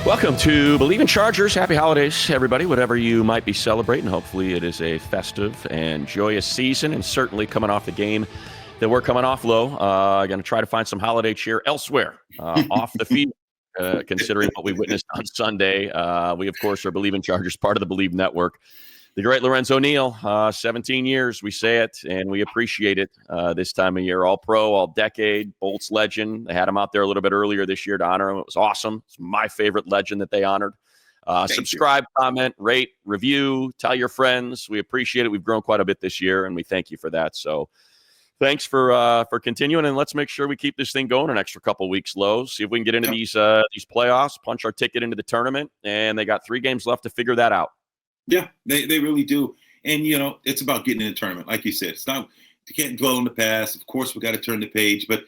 Welcome to Bleav in Chargers. Happy holidays, everybody, whatever you might be celebrating. Hopefully it is a festive and joyous season, and certainly coming off the game that we're coming off low. Going to try to find some holiday cheer elsewhere off the field, considering what we witnessed on Sunday. We, of course, are Bleav in Chargers, part of the Bleav Network. The great Lorenzo Neal, 17 years, we say it, and we appreciate it this time of year. All-Pro, all-decade, Bolts legend. They had him out there a little bit earlier this year to honor him. It was awesome. It's my favorite legend that they honored. Subscribe, comment, rate, review, tell your friends. We appreciate it. We've grown quite a bit this year, and we thank you for that. So thanks for continuing, and let's make sure we keep this thing going an extra couple weeks low. See if we can get into these playoffs, punch our ticket into the tournament, and they got 3 games left to figure that out. Yeah, they really do. And, it's about getting in the tournament. Like you said, it's not, you can't dwell on the past. Of course, we got to turn the page. But,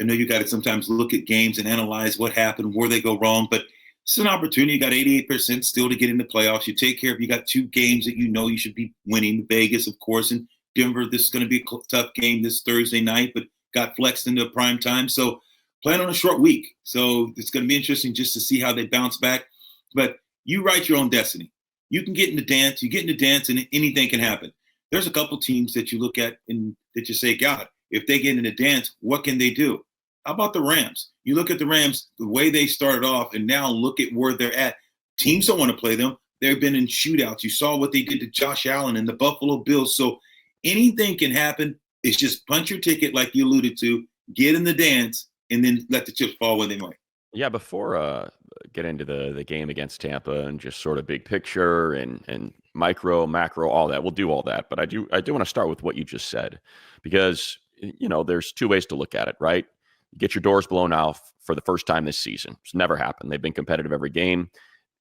you got to sometimes look at games and analyze what happened, where they go wrong. But it's an opportunity. You got 88% still to get in the playoffs. You take care of, you got 2 games that you should be winning. Vegas, of course, and Denver. This is going to be a tough game this Thursday night, but got flexed into prime time. So plan on a short week. So it's going to be interesting just to see how they bounce back. But you write your own destiny. You can get in the dance. You get in the dance, and anything can happen. There's a couple teams that you look at and that you say, God, if they get in the dance, what can they do? How about the Rams? You look at the Rams, the way they started off, and now look at where they're at. Teams don't want to play them. They've been in shootouts. You saw what they did to Josh Allen and the Buffalo Bills. So anything can happen. It's just punch your ticket, like you alluded to, get in the dance, and then let the chips fall where they might. Yeah, before get into the game against Tampa and just sort of big picture and micro, macro, all that. We'll do all that. But I do want to start with what you just said, because, there's 2 ways to look at it, right? You get your doors blown off for the first time this season. It's never happened. They've been competitive every game.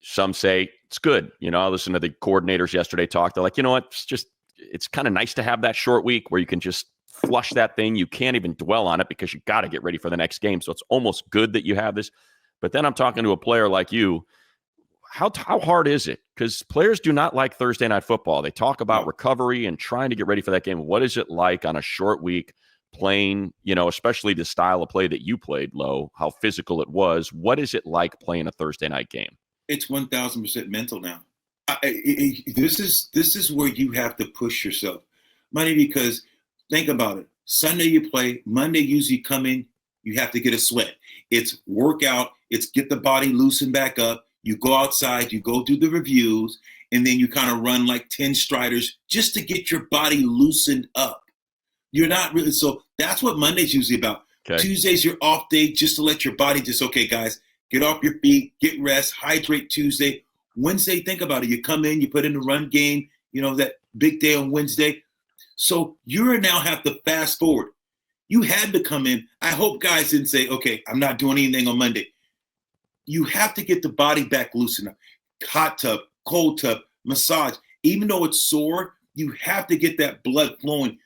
Some say it's good. I listened to the coordinators yesterday talk. They're like, it's kind of nice to have that short week where you can just flush that thing. You can't even dwell on it because you got to get ready for the next game. So it's almost good that you have this. But then I'm talking to a player like you. How hard is it? Because players do not like Thursday night football. They talk about recovery and trying to get ready for that game. What is it like on a short week playing, especially the style of play that you played, Lo, how physical it was? What is it like playing a Thursday night game? It's 1,000% mental now. This is where you have to push yourself, Money, because think about it. Sunday you play, Monday usually come in, you have to get a sweat. It's workout, it's get the body loosened back up. You go outside, you go do the reviews, and then you kind of run like 10 striders just to get your body loosened up. You're not really, so that's what Monday's usually about. Okay. Tuesday's your off day just to let your body just, okay, guys, get off your feet, get rest, hydrate Tuesday. Wednesday, think about it. You come in, you put in the run game, that big day on Wednesday. So you now have to fast forward. You had to come in. I hope guys didn't say, okay, I'm not doing anything on Monday. You have to get the body back loosened up. Hot tub, cold tub, massage. Even though it's sore, you have to get that blood flowing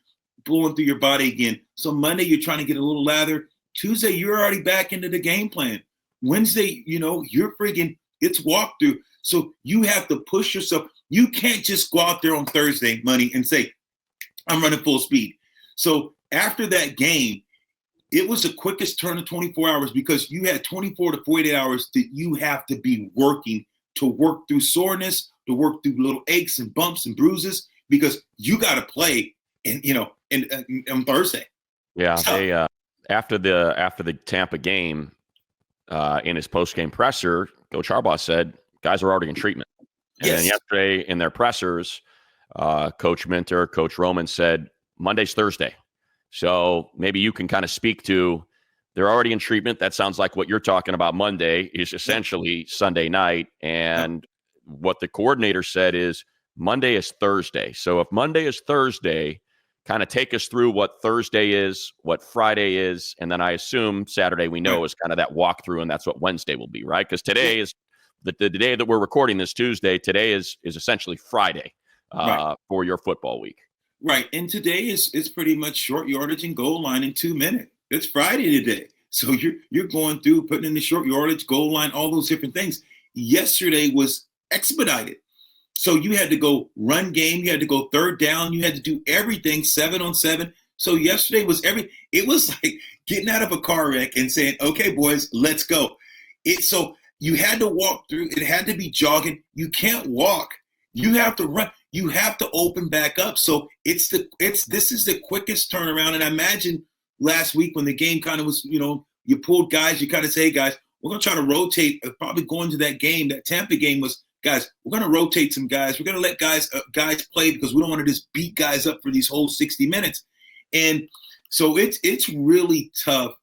through your body again. So Monday, you're trying to get a little lather. Tuesday, you're already back into the game plan. Wednesday, you're friggin', it's walkthrough. So you have to push yourself. You can't just go out there on Thursday, Money, and say, I'm running full speed. So after that game, it was the quickest turn of 24 hours because you had 24 to 48 hours that you have to be working to work through soreness, to work through little aches and bumps and bruises, because you got to play on Thursday. Yeah, so, they after the Tampa game, in his post-game presser, Coach Harbaugh said guys are already in treatment. And then yesterday in their pressers, Coach Minter, Coach Roman said Monday's Thursday. So maybe you can kind of speak to, they're already in treatment. That sounds like what you're talking about. Monday is essentially Sunday night. And what the coordinator said is Monday is Thursday. So if Monday is Thursday, kind of take us through what Thursday is, what Friday is, and then I assume Saturday we know is kind of that walkthrough, and that's what Wednesday will be, right? Because today is the day that we're recording this Tuesday. Today is essentially Friday for your football week. Right, and today is pretty much short yardage and goal line in 2 minutes. It's Friday today, so you're going through putting in the short yardage, goal line, all those different things. Yesterday was expedited. So you had to go run game, you had to go third down, you had to do everything 7-on-7. So yesterday was it was like getting out of a car wreck and saying, okay, boys, let's go. So You had to walk through. It had to be jogging. You can't walk. You have to run. You have to open back up. So this is the quickest turnaround. And I imagine last week when the game kind of was, you pulled guys, you kind of say, hey, guys, we're going to try to rotate. Probably going to that game, that Tampa game was, guys, we're going to rotate some guys. We're going to let guys play because we don't want to just beat guys up for these whole 60 minutes. And so it's really tough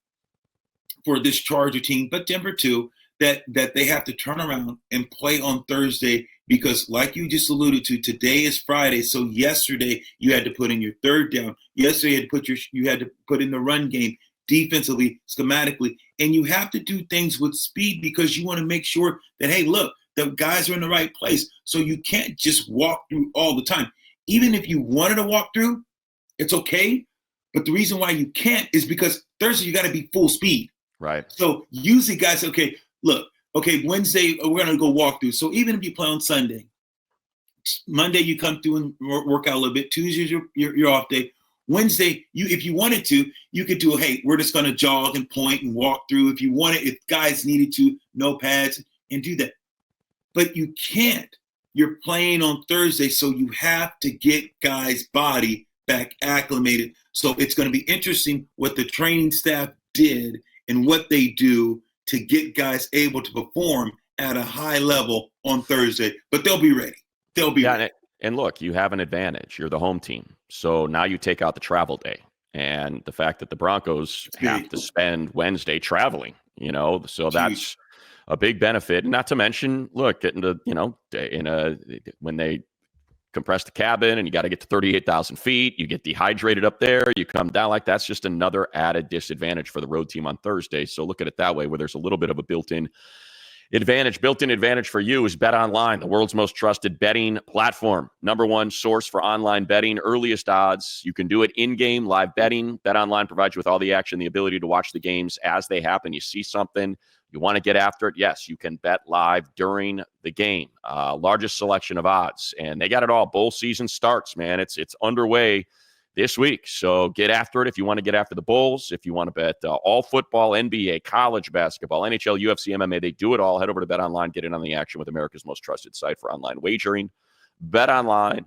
for this Charger team, but Denver too, that they have to turn around and play on Thursday because, like you just alluded to, today is Friday. So yesterday you had to put in your third down. Yesterday you had to put in the run game defensively, schematically, and you have to do things with speed because you want to make sure that, hey, look, the guys are in the right place. So you can't just walk through all the time. Even if you wanted to walk through, it's okay. But the reason why you can't is because Thursday you got to be full speed. Right. So usually guys, okay, look, Wednesday we're going to go walk through. So even if you play on Sunday, Monday you come through and work out a little bit. Tuesday's your off day. Wednesday, if you wanted to, you could do, hey, we're just going to jog and point and walk through. If you wanted, if guys needed to, no pads and do that. But you can't. You're playing on Thursday, so you have to get guys' body back acclimated. So it's going to be interesting what the training staff did and what they do to get guys able to perform at a high level on Thursday. But they'll be ready. They'll be ready. And look, you have an advantage. You're the home team. So now you take out the travel day. And the fact that the Broncos have to spend Wednesday traveling, so that's a big benefit. And not to mention, look, getting to, when they compress the cabin and you got to get to 38,000 feet, you get dehydrated up there, you come down, like that's just another added disadvantage for the road team on Thursday. So look at it that way, where there's a little bit of a built-in advantage for you is BetOnline, the world's most trusted betting platform. Number one source for online betting, earliest odds. You can do it in-game live betting. BetOnline provides you with all the action, the ability to watch the games as they happen. You see something, you want to get after it. Yes, you can bet live during the game. Largest selection of odds, and they got it all. Bowl season starts, man. It's underway this week. So get after it if you want to get after the Bulls, if you want to bet all football, NBA, college basketball, NHL, UFC, MMA, they do it all. Head over to BetOnline, get in on the action with America's most trusted site for online wagering. BetOnline,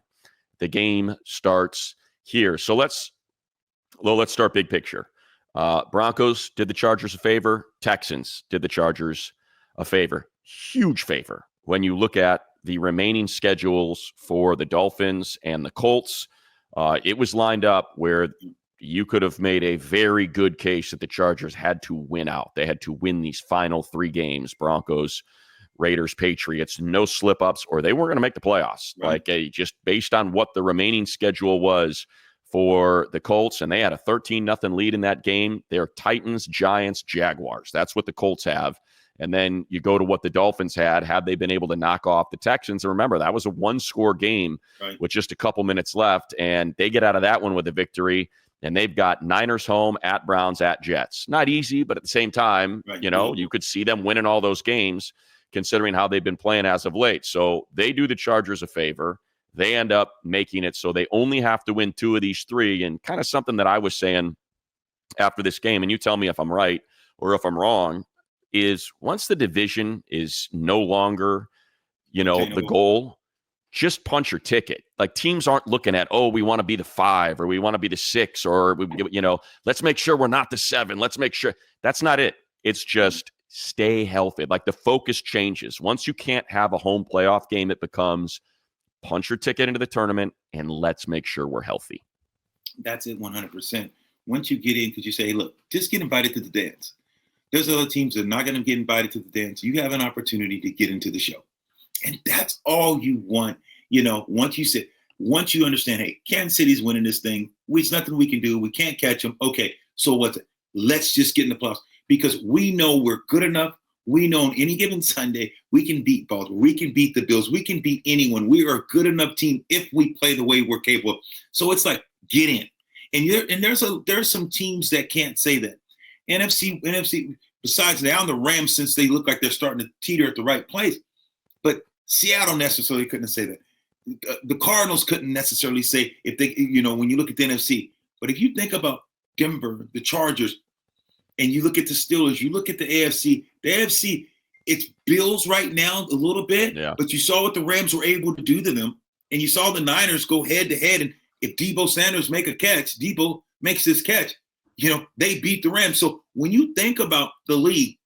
the game starts here. So let's start big picture. Broncos did the Chargers a favor. Texans did the Chargers a favor. Huge favor when you look at the remaining schedules for the Dolphins and the Colts. It was lined up where you could have made a very good case that the Chargers had to win out. They had to win these final three games, Broncos, Raiders, Patriots, no slip-ups, or they weren't going to make the playoffs. Right. Just based on what the remaining schedule was for the Colts, and they had a 13-0 lead in that game. They're Titans, Giants, Jaguars. That's what the Colts have. And then you go to what the Dolphins had they been able to knock off the Texans. And remember, that was a one-score game with just a couple minutes left, and they get out of that one with a victory, and they've got Niners home, at Browns, at Jets. Not easy, but at the same time, you could see them winning all those games considering how they've been playing as of late. So they do the Chargers a favor. They end up making it so they only have to win two of these three, and kind of something that I was saying after this game, and you tell me if I'm right or if I'm wrong, is once the division is no longer, the goal, just punch your ticket. Like teams aren't looking at, we want to be the 5 or we want to be the 6 or, let's make sure we're not the 7. Let's make sure. That's not it. It's just stay healthy. Like the focus changes. Once you can't have a home playoff game, it becomes punch your ticket into the tournament and let's make sure we're healthy. That's it 100%. Once you get in, because you say, look, just get invited to the dance. There's other teams that are not going to get invited to the dance. You have an opportunity to get into the show. And that's all you want. Once you understand, hey, Kansas City's winning this thing. It's nothing we can do. We can't catch them. Okay, so what's it? Let's just get in the playoffs because we know we're good enough. We know on any given Sunday, we can beat Baltimore. We can beat the Bills. We can beat anyone. We are a good enough team if we play the way we're capable of. So it's like, get in. And there's some teams that can't say that. NFC, besides now the Rams, since they look like they're starting to teeter at the right place. But Seattle necessarily couldn't say that. The Cardinals couldn't necessarily say if they, when you look at the NFC. But if you think about Denver, the Chargers, and you look at the Steelers, you look at the AFC, It's Bills right now a little bit, Yeah. but you saw what the Rams were able to do to them, and you saw the Niners go head to head. And if Debo Sanders Debo makes this catch, they beat the Rams. So when you think about the league,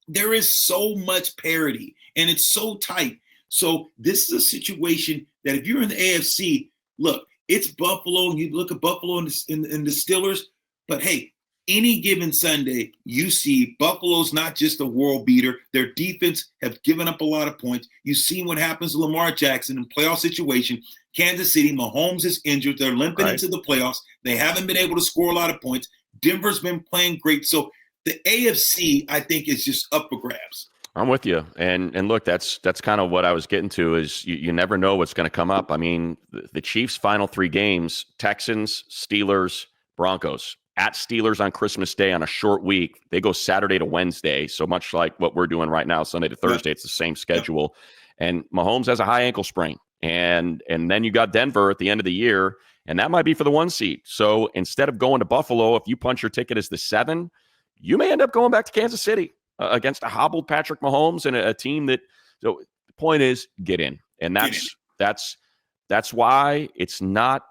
there is so much parity, and it's so tight. So this is a situation that if you're in the AFC, look, it's Buffalo, and you look at Buffalo and the Steelers, but hey, any given Sunday, you see Buffalo's not just a world beater. Their defense have given up a lot of points. You've seen what happens to Lamar Jackson in playoff situation. Kansas City, Mahomes is injured. They're limping into the playoffs. They haven't been able to score a lot of points. Denver's been playing great. So the AFC, I think, is just up for grabs. I'm with you. And look, that's kind of what I was getting to is you never know what's going to come up. I mean, the Chiefs' final 3 games, Texans, Steelers, Broncos. At Steelers on Christmas Day on a short week. They go Saturday to Wednesday. So much like what we're doing right now, Sunday to Thursday, it's the same schedule. And Mahomes has a high ankle sprain. And then you got Denver at the end of the year, and that might be for the 1 seed. So instead of going to Buffalo, if you punch your ticket as the 7, you may end up going back to Kansas City against a hobbled Patrick Mahomes and a team that. So the point is, get in, and that's why it's not.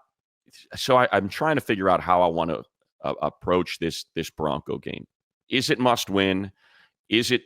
So I'm trying to figure out how I want to approach this Bronco game. Is it must win? Is it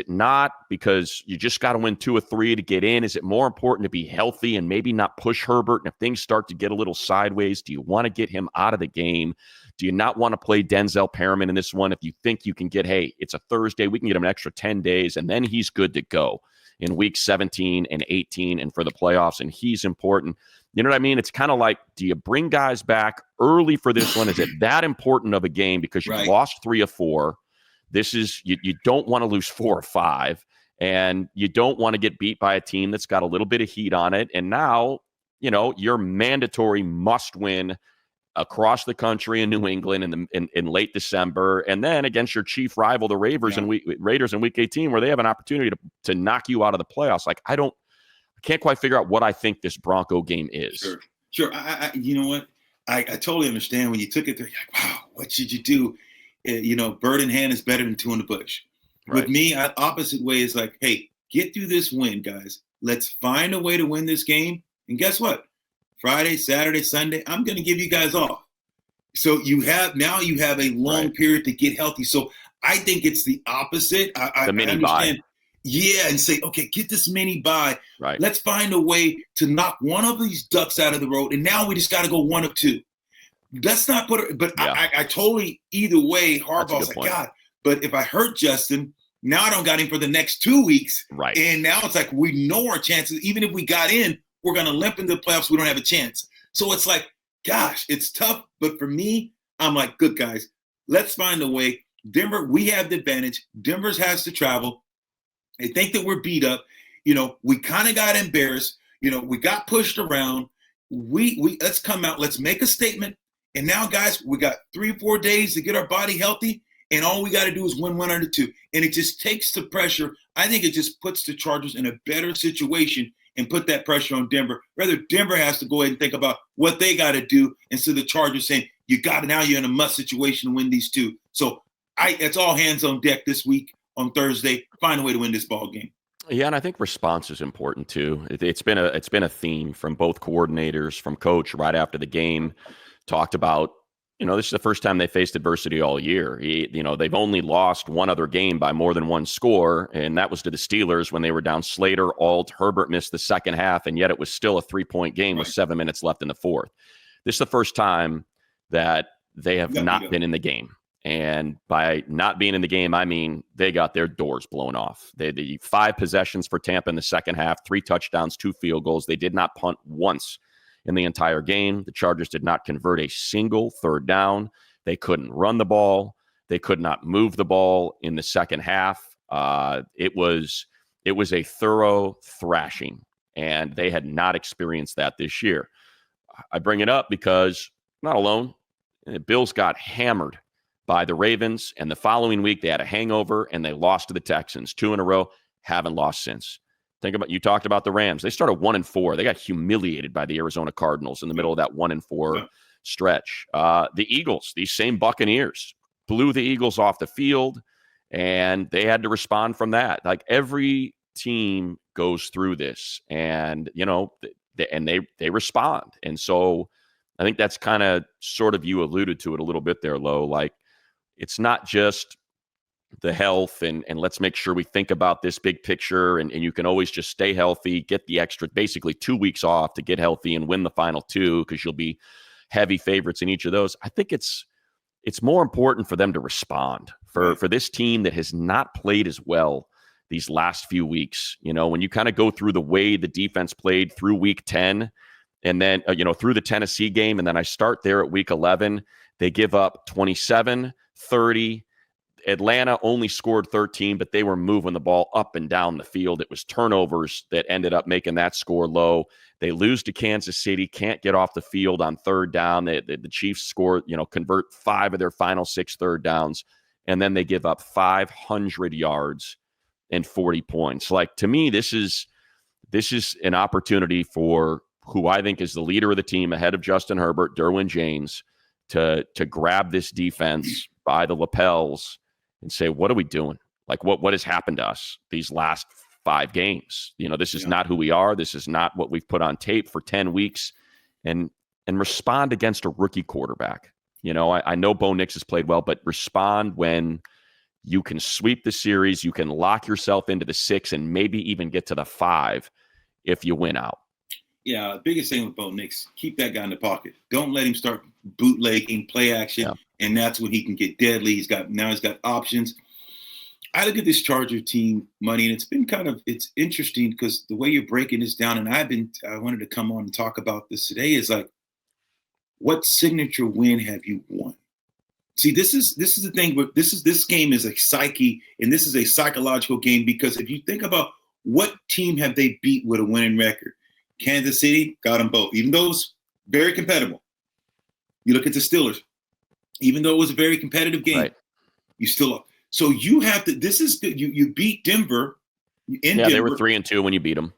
not? Because you just got to win 2 or 3 to get in. Is it more important to be healthy and maybe not push Herbert? And if things start to get a little sideways, do you want to get him out of the game? Do you not want to play Denzel Perryman in this one? If you think you can get, hey, it's a Thursday, we can get him an extra 10 days, and then he's good to go in week 17 and 18 and for the playoffs, and he's important. You know what I mean? It's kind of like, do you bring guys back early for this one? Is it that important of a game because you lost 3 or 4? This is, you don't want to lose 4 or 5, and you don't want to get beat by a team that's got a little bit of heat on it. And now, you're mandatory must win across the country in New England in late December, and then against your chief rival, the Raiders in week 18, where they have an opportunity to knock you out of the playoffs. Like, I can't quite figure out what I think this Bronco game is. Sure. You know what? I totally understand when you took it there. You're like, wow, what should you do? Bird in hand is better than 2 in the bush. Right. With me, opposite way is like, hey, get through this win, guys. Let's find a way to win this game. And guess what? Friday, Saturday, Sunday, I'm going to give you guys off. So you have a long period to get healthy. So I think it's the opposite. The mini bye. Yeah, and say, okay, get this mini bye. Right. Let's find a way to knock one of these ducks out of the road, and now we just got to go 1 of 2. Let's not put it. But yeah. I totally either way. Harbaugh's like, God. But if I hurt Justin, now I don't got him for the next 2 weeks. Right. And now it's like we know our chances. Even if we got in, we're gonna limp into the playoffs. We don't have a chance. So it's like, gosh, it's tough. But for me, I'm like, good guys, let's find a way. Denver, we have the advantage. Denver has to travel. They think that we're beat up. We kind of got embarrassed. We got pushed around. We let's come out. Let's make a statement. And now, guys, we got 3 or 4 days to get our body healthy, and all we got to do is win 1 out of 2. And it just takes the pressure. I think it just puts the Chargers in a better situation and put that pressure on Denver. Rather, Denver has to go ahead and think about what they got to do instead of the Chargers saying, now you're in a must situation to win these 2. So it's all hands on deck this week on Thursday. Find a way to win this ball game. Yeah, and I think response is important too. It's been a theme from both coordinators, from coach right after the game. Talked about, this is the first time they faced adversity all year. They've only lost 1 other game by more than 1 score, and that was to the Steelers when they were down Slater, Alt, Herbert missed the second half, and yet it was still a 3-point game with 7 minutes left in the 4th. This is the first time that they have not been in the game. And by not being in the game, I mean they got their doors blown off. They had 5 possessions for Tampa in the second half, 3 touchdowns, 2 field goals. They did not punt once in the entire game. The Chargers did not convert a single 3rd down. They couldn't run the ball. They could not move the ball in the second half. It was a thorough thrashing, and they had not experienced that this year. I bring it up because, not alone, Bills got hammered by the Ravens, and the following week they had a hangover, and they lost to the Texans 2 in a row, haven't lost since. You talked about the Rams. They started 1-4. They got humiliated by the Arizona Cardinals in the middle of that 1-4 stretch. The Eagles, these same Buccaneers, blew the Eagles off the field. and they had to respond from that. Like every team goes through this, and they respond. And so I think that's kind of sort of, you alluded to it a little bit there, Lo. Like, it's not just the health and let's make sure we think about this big picture, and you can always just stay healthy, get the extra basically 2 weeks off to get healthy and win the final two, because you'll be heavy favorites in each of those. I think it's more important for them to respond for this team that has not played as well these last few weeks. When you kind of go through the way the defense played through week 10, and then through the Tennessee game, and then I start there at week 11, they give up 27, 30. Atlanta only scored 13, but they were moving the ball up and down the field. It was turnovers that ended up making that score low. They lose to Kansas City, can't get off the field on third down. The Chiefs score, convert 5 of their final 6 third downs, and then they give up 500 yards and 40 points. Like, to me, this is an opportunity for who I think is the leader of the team ahead of Justin Herbert, Derwin James, to grab this defense by the lapels and say, what are we doing? Like, what has happened to us these last 5 games? This is not who we are. This is not what we've put on tape for 10 weeks, and respond against a rookie quarterback. I know Bo Nix has played well, but respond when you can sweep the series, you can lock yourself into the 6 and maybe even get to the 5 if you win out. Yeah, the biggest thing with Bo Nix, keep that guy in the pocket. Don't let him start bootlegging, play action, and that's when he can get deadly. He's got options. I look at this Charger team, Money, and it's interesting because the way you're breaking this down, and I wanted to come on and talk about this today, is like, what signature win have you won? See, this is the thing. But this game is a psyche, and this is a psychological game, because if you think about what team have they beat with a winning record, Kansas City got them both, even though it was very competitive. You look at the Steelers, even though it was a very competitive game, right, you still up. So you have to. This is good. You beat Denver. Denver. They were 3-2 when you beat them.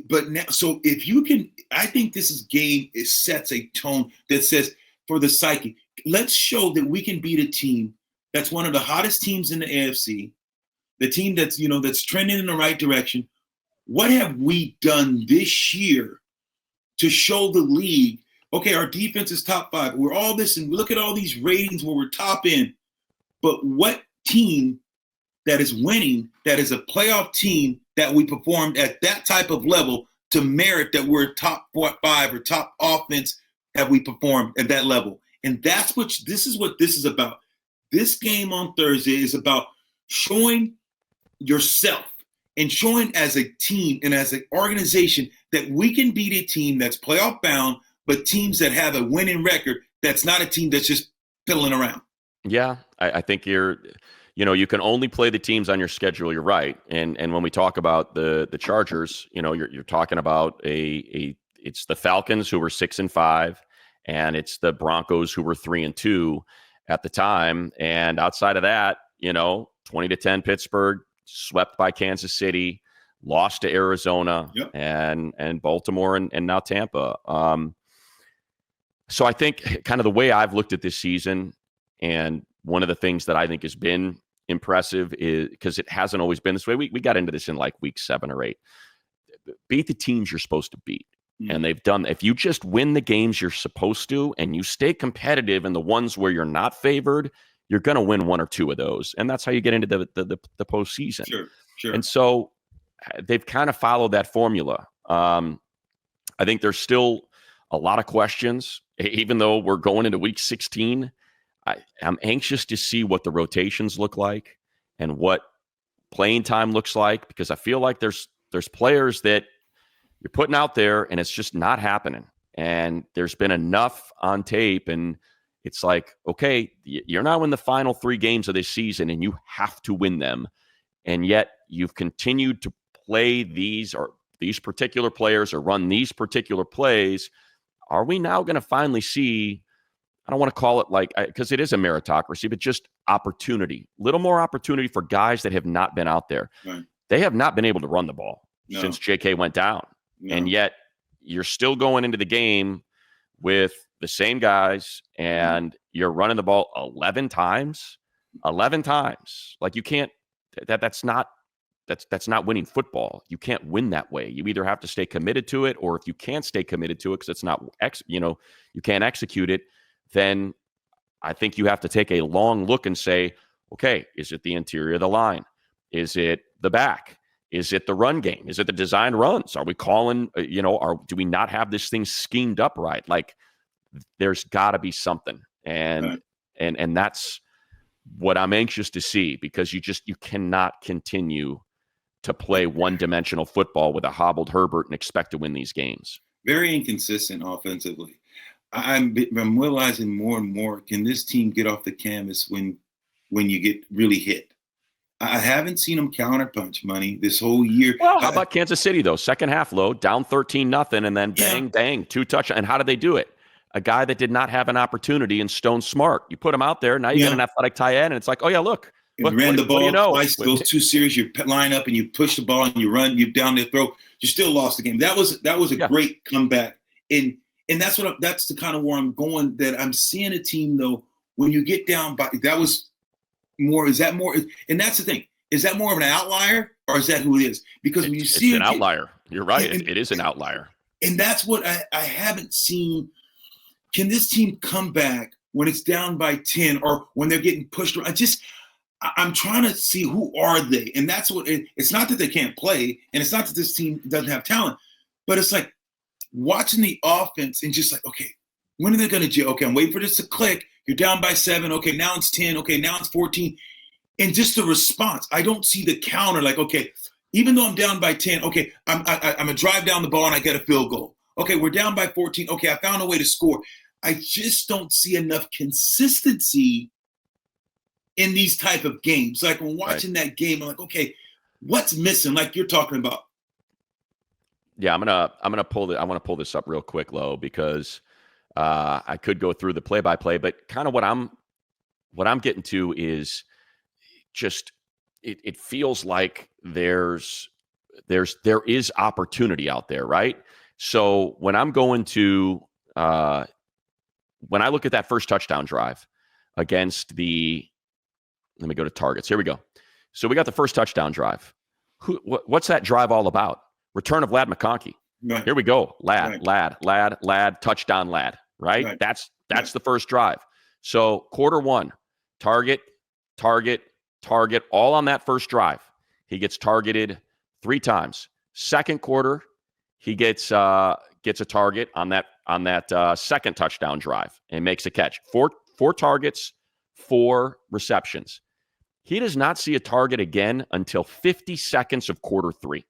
But now, so if you can, I think this game sets a tone that says, for the psyche, let's show that we can beat a team that's one of the hottest teams in the AFC, the team that's trending in the right direction. What have we done this year to show the league, okay, our defense is top 5. We're all this, and look at all these ratings where we're top end. But what team that is winning, that is a playoff team, that we performed at that type of level to merit that we're top 5 or top offense, have we performed at that level? And this is what this is about. This game on Thursday is about showing yourself and showing as a team and as an organization that we can beat a team that's playoff bound, but teams that have a winning record, that's not a team that's just fiddling around. Yeah, I think you can only play the teams on your schedule. You're right. And when we talk about the Chargers, you're talking about it's the Falcons, who were 6-5, and it's the Broncos, who were 3-2 at the time. And outside of that, 20-10 Pittsburgh, swept by Kansas City, lost to Arizona, and Baltimore, and now Tampa. So I think kind of the way I've looked at this season, and one of the things that I think has been impressive is, because it hasn't always been this way, we got into this in like week 7 or 8. Beat the teams you're supposed to beat. And they've done. If you just win the games you're supposed to, and you stay competitive in the ones where you're not favored, you're going to win 1 or 2 of those. And that's how you get into the postseason. Sure. And so they've kind of followed that formula. I think there's still a lot of questions, even though we're going into week 16. I'm anxious to see what the rotations look like and what playing time looks like, because I feel like there's players that you're putting out there and it's just not happening. And there's been enough on tape, and it's like, okay, you're now in the final 3 games of this season and you have to win them. And yet you've continued to play these particular players or run these particular plays. Are we now going to finally see, I don't want to call it because it is a meritocracy, but just opportunity, little more opportunity for guys that have not been out there. Right. They have not been able to run the ball since JK went down. No. And yet you're still going into the game with the same guys, and you're running the ball 11 times. Like, you can't that's not winning football. You can't win that way. You either have to stay committed to it, or if you can't stay committed to it because it's not you can't execute it, then I think you have to take a long look and say, okay, is it the interior of the line? Is it the back? Is it the run game? Is it the design runs? Are we calling, do we not have this thing schemed up right? Like, there's got to be something. And that's what I'm anxious to see, because you cannot continue to play one-dimensional football with a hobbled Herbert and expect to win these games. Very inconsistent offensively. I'm realizing more and more, can this team get off the canvas when you get really hit? I haven't seen them counterpunch, Money, this whole year. Well, how about Kansas City, though? Second half low, down 13-0, and then bang, 2 touchdowns. And how did they do it? A guy that did not have an opportunity in Stone Smart. You put him out there, now you got an athletic tight end, and it's like, oh, yeah, look. Ran the ball twice. Those 2 series, you line up and you push the ball and you run, you down their throat. You still lost the game. That was a great comeback. And that's the kind of where I'm going, that I'm seeing a team, though, when you get down by, that was more, is that more, and that's the thing, is that more of an outlier, or is that who it is? Because when you see it's an outlier. You're right. It is an outlier. And that's what I haven't seen. Can this team come back when it's down by 10 or when they're getting pushed around? I'm trying to see, who are they? And that's what it's not that they can't play, and it's not that this team doesn't have talent, but it's like watching the offense and just like, okay, when are they going to Okay, I'm waiting for this to click. You're down by 7. Okay, now it's 10. Okay, now it's 14. And just the response. I don't see the counter. Like, okay, even though I'm down by 10, okay, I'm going to drive down the ball and I get a field goal. Okay, we're down by 14. Okay, I found a way to score. I just don't see enough consistency in these type of games. Like, when watching that game, I'm like, okay, what's missing? Like you're talking about. Yeah, I want to pull this up real quick, Lo, because I could go through the play-by-play, but kind of what I'm getting to is just it feels like there is opportunity out there, right? So when I'm going to when I look at that first touchdown drive against let me go to targets. Here we go. So we got the first touchdown drive. What's that drive all about? Return of Ladd McConkey. Right. Here we go. Ladd, touchdown Ladd, right? That's the first drive. So quarter 1, target, all on that first drive. He gets targeted 3 times. Second quarter, he gets a target on that second touchdown drive and makes a catch. Four targets, 4 receptions. He does not see a target again until 50 seconds of quarter 3.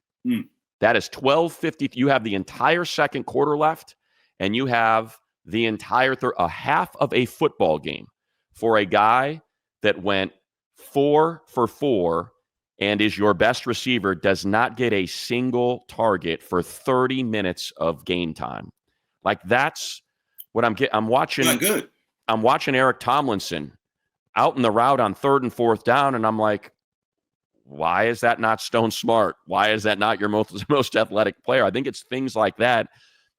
That is 12:50. You have the entire second quarter left, and you have the entire a half of a football game for a guy that went 4 for 4 and is your best receiver, does not get a single target for 30 minutes of game time. Like, that's what I'm getting. I'm watching. Not good. I'm watching Eric Tomlinson out in the route on 3rd and 4th down, and I'm like, why is that not Stone Smart? Why is that not your most athletic player? I think it's things like that.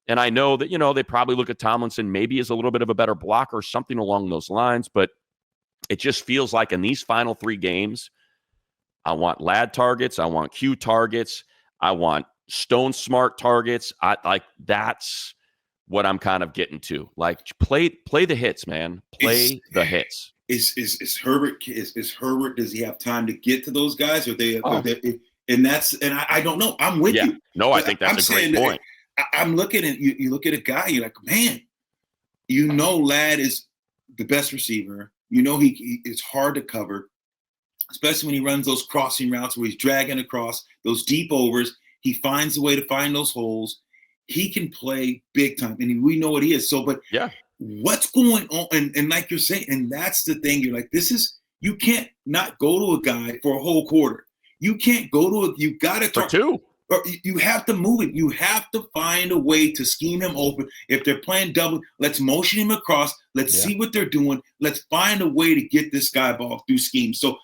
And I know that, they probably look at Tomlinson maybe as a little bit of a better blocker, something along those lines. But it just feels like in these final 3 games, I want Ladd targets. I want Q targets. I want Stone Smart targets. That's what I'm kind of getting to. Like, play the hits, man. Play the hits. Is Herbert? Is Herbert? Does he have time to get to those guys? Or they? And I don't know. I'm with you. No, I think that's a great point. I'm looking at you. You look at a guy. You're like, man. Ladd is the best receiver. He it's hard to cover, especially when he runs those crossing routes where he's dragging across those deep overs. He finds a way to find those holes. He can play big time, and we know what he is. So, but what's going on? And like you're saying, and that's the thing. You're like, you can't not go to a guy for a whole quarter. You can't go to you got to for 2. Or you have to move it. You have to find a way to scheme him open. If they're playing double, let's motion him across. Let's see what they're doing. Let's find a way to get this guy ball through scheme. So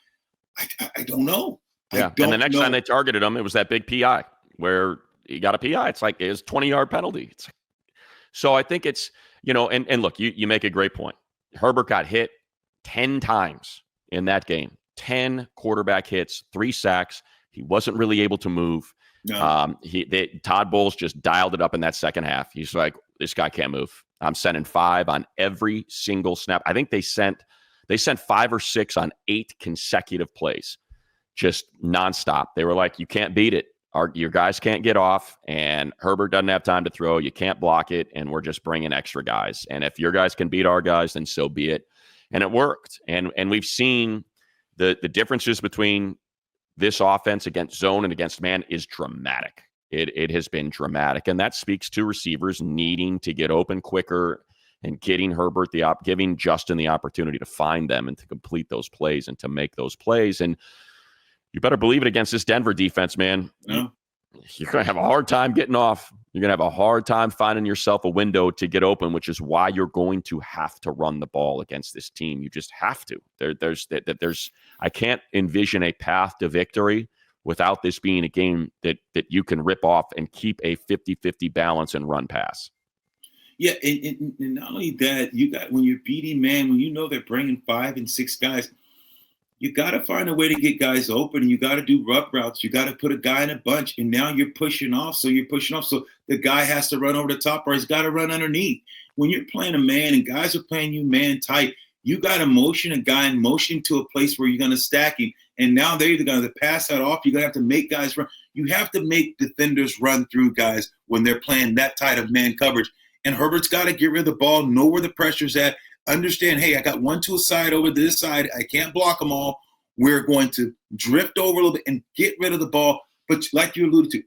I don't know. Yeah. And the next time they targeted him, it was that big PI where he got a PI. It's like his 20-yard penalty. So I think it's, and look, you make a great point. Herbert got hit 10 times in that game. 10 quarterback hits, 3 sacks. He wasn't really able to move. No. Todd Bowles just dialed it up in that second half. He's like, this guy can't move. I'm sending 5 on every single snap. I think they sent 5 or 6 on 8 consecutive plays, just nonstop. They were like, you can't beat it. Your guys can't get off, and Herbert doesn't have time to throw. You can't block it, and we're just bringing extra guys. And if your guys can beat our guys, then so be it. And it worked. And we've seen the differences between this offense against zone and against man is dramatic. It has been dramatic, and that speaks to receivers needing to get open quicker and giving Justin the opportunity to find them and to complete those plays and to make those plays. And you better believe it against this Denver defense, man. No. You're going to have a hard time getting off. You're going to have a hard time finding yourself a window to get open, which is why you're going to have to run the ball against this team. You just have to. I can't envision a path to victory without this being a game that you can rip off and keep a 50-50 balance and run pass. Yeah, and not only that, when you're beating man, when you know they're bringing 5 and 6 guys, you got to find a way to get guys open, and you got to do rough routes. You got to put a guy in a bunch, and now you're pushing off. So the guy has to run over the top, or he's got to run underneath. When you're playing a man and guys are playing you man tight, you got to motion a guy and motion to a place where you're going to stack him. And now they're either going to pass that off. You're going to have to make guys run. You have to make defenders run through guys when they're playing that tight of man coverage. And Herbert's got to get rid of the ball, know where the pressure's at, understand, hey, I got one to a side over this side. I can't block them all. We're going to drift over a little bit and get rid of the ball. But like you alluded to,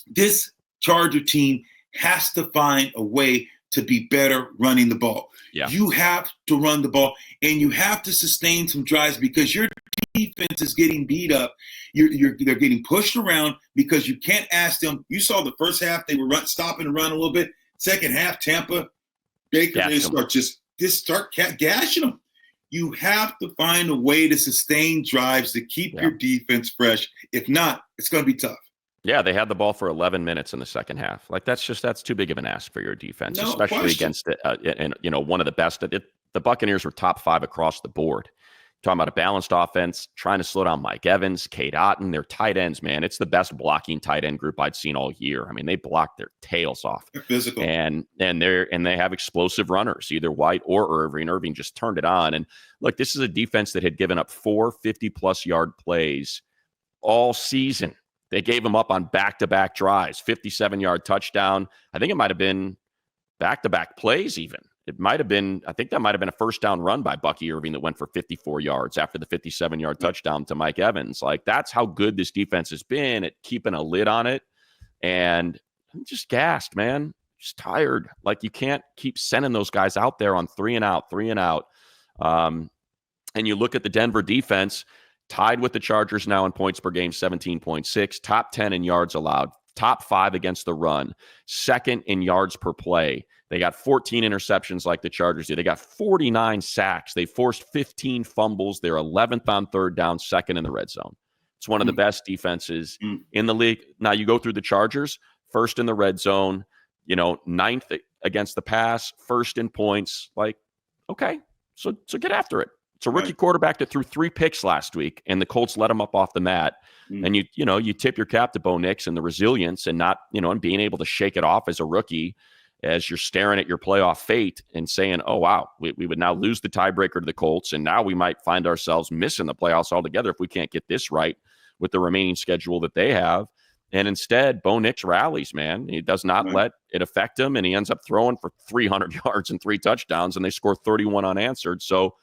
this Charger team has to find a way to be better running the ball. Yeah. You have to run the ball, and you have to sustain some drives because your defense is getting beat up. They're getting pushed around because you can't ask them. You saw the first half, they were stopping and run a little bit. Second half, Tampa, Baker, they start gashing them. You have to find a way to sustain drives to keep your defense fresh. If not, it's going to be tough. Yeah, they had the ball for 11 minutes in the second half. Like that's too big of an ask for your defense, No especially question. against one of the best. The Buccaneers were top 5 across the board. Talking about a balanced offense, trying to slow down Mike Evans, Cade Otton, their tight ends, man. It's the best blocking tight end group I'd seen all year. I mean, they blocked their tails off. They're physical. And they have explosive runners, either White or Irving. Irving just turned it on. And look, this is a defense that had given up 4 50-plus yard plays all season. They gave them up on back-to-back drives, 57-yard touchdown. I think it might have been back-to-back plays even. I think that might have been a first down run by Bucky Irving that went for 54 yards after the 57-yard touchdown to Mike Evans. Like, that's how good this defense has been at keeping a lid on it. And I'm just gassed, man. Just tired. Like, you can't keep sending those guys out there on 3 and out. And you look at the Denver defense, tied with the Chargers now in points per game, 17.6, top 10 in yards allowed, top 5 against the run, second in yards per play. They got 14 interceptions like the Chargers did. They got 49 sacks. They forced 15 fumbles. They're 11th on third down, second in the red zone. It's one of the best defenses in the league. Now you go through the Chargers, first in the red zone, 9th against the pass, first in points. Like, okay, so get after it. It's a rookie quarterback that threw 3 picks last week, and the Colts let him up off the mat. And you tip your cap to Bo Nix and the resilience and not, and being able to shake it off as a rookie as you're staring at your playoff fate and saying, oh, wow, we would now lose the tiebreaker to the Colts, and now we might find ourselves missing the playoffs altogether if we can't get this right with the remaining schedule that they have. And instead, Bo Nix rallies, man. He does not let it affect him, and he ends up throwing for 300 yards and 3 touchdowns, and they score 31 unanswered. So,